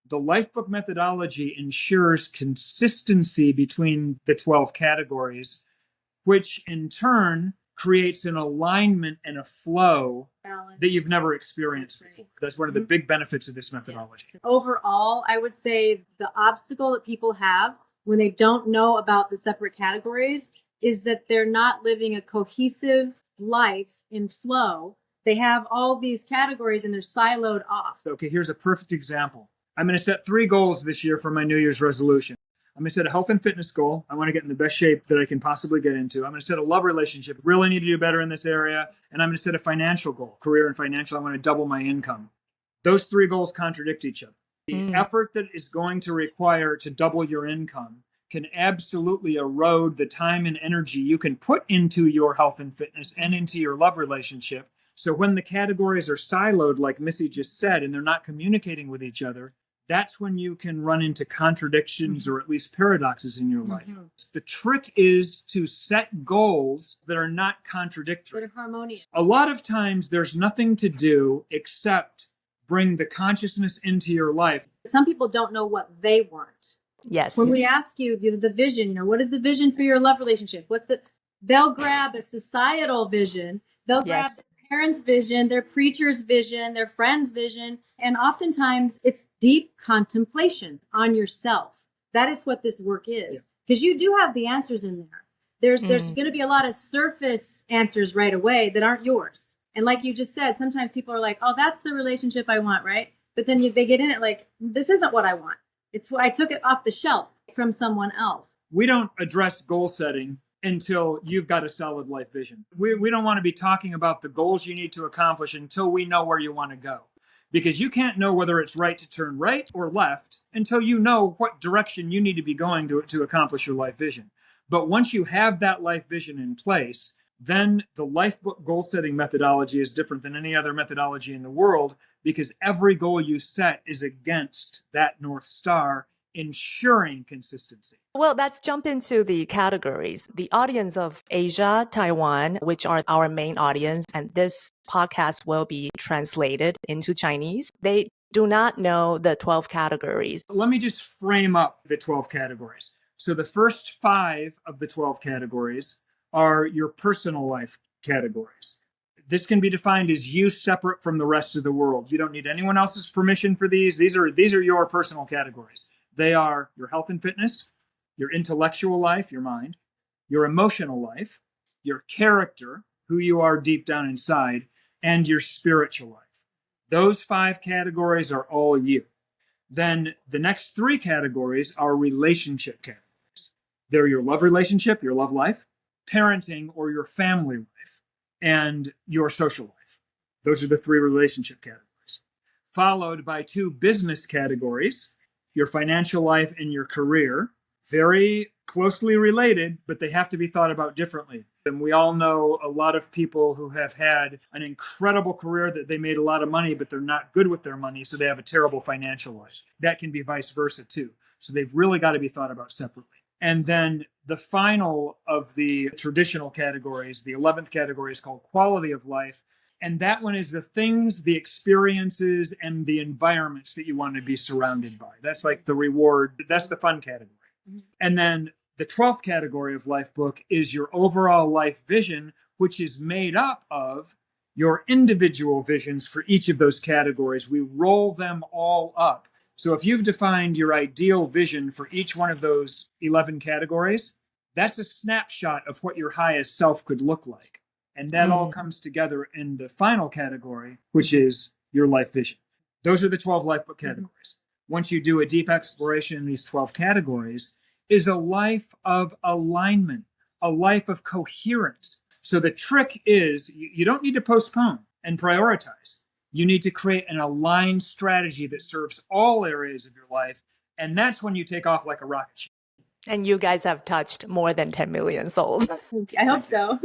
The Lifebook methodology ensures consistency between the 12 categories, which in turn creates an alignment and a flow balance that you've never experienced before. That's one of the big benefits of this methodology. Yeah. Overall, I would say the obstacle that people have when they don't know about the separate categories is that they're not living a cohesive life in flow. They have all these categories and they're siloed off. Okay, here's a perfect example. I'm going to set 3 goals this year for my New Year's resolution. I'm going to set a health and fitness goal. I want to get in the best shape that I can possibly get into. I'm going to set a love relationship. Really need to do better in this area. And I'm going to set a financial goal, career and financial. I want to double my income. Those 3 goals contradict each other. The effort that is going to require to double your income can absolutely erode the time and energy you can put into your health and fitness and into your love relationship. So when the categories are siloed, like Missy just said, and they're not communicating with each other, that's when you can run into contradictions or at least paradoxes in your life. The trick is to set goals that are not contradictory. That are harmonious. A lot of times there's nothing to do except bring the consciousness into your life. Some people don't know what they want. Yes. When we ask you the vision, what is the vision for your love relationship? They'll grab a societal vision. They'll grab their parents' vision, their preacher's vision, their friend's vision. And oftentimes it's deep contemplation on yourself. That is what this work is. Because you do have the answers in there. There's going to be a lot of surface answers right away that aren't yours. And like you just said, sometimes people are like, oh, that's the relationship I want, right? But then they get in it like, this isn't what I want. I took it off the shelf from someone else. We don't address goal setting until you've got a solid life vision. We don't want to be talking about the goals you need to accomplish until we know where you want to go. Because you can't know whether it's right to turn right or left until you know what direction you need to be going to accomplish your life vision. But once you have that life vision in place, then the Lifebook goal setting methodology is different than any other methodology in the world, because every goal you set is against that North Star, ensuring consistency. Well, let's jump into the categories. The audience of Asia, Taiwan, which are our main audience, and this podcast will be translated into Chinese. They do not know the 12 categories. Let me just frame up the 12 categories. So the first 5 of the 12 categories are your personal life categories. This can be defined as you separate from the rest of the world. You don't need anyone else's permission for these. These are your personal categories. They are your health and fitness, your intellectual life, your mind, your emotional life, your character, who you are deep down inside, and your spiritual life. Those 5 categories are all you. Then the next 3 categories are relationship categories. They're your love relationship, your love life, parenting or your family life, and your social life. Those are the 3 relationship categories. Followed by 2 business categories, your financial life and your career. Very closely related, but they have to be thought about differently. And we all know a lot of people who have had an incredible career that they made a lot of money, but they're not good with their money, so they have a terrible financial life. That can be vice versa too. So they've really got to be thought about separately. And then the final of the traditional categories, the 11th category, is called quality of life. And that one is the things, the experiences, and the environments that you want to be surrounded by. That's like the reward. That's the fun category. And then the 12th category of Lifebook is your overall life vision, which is made up of your individual visions for each of those categories. We roll them all up. So if you've defined your ideal vision for each one of those 11 categories, that's a snapshot of what your highest self could look like. And that all comes together in the final category, which is your life vision. Those are the 12 Lifebook categories. Once you do a deep exploration in these 12 categories, is a life of alignment, a life of coherence. So the trick is you don't need to postpone and prioritize. You need to create an aligned strategy that serves all areas of your life. And that's when you take off like a rocket ship. And you guys have touched more than 10 million souls. I hope so.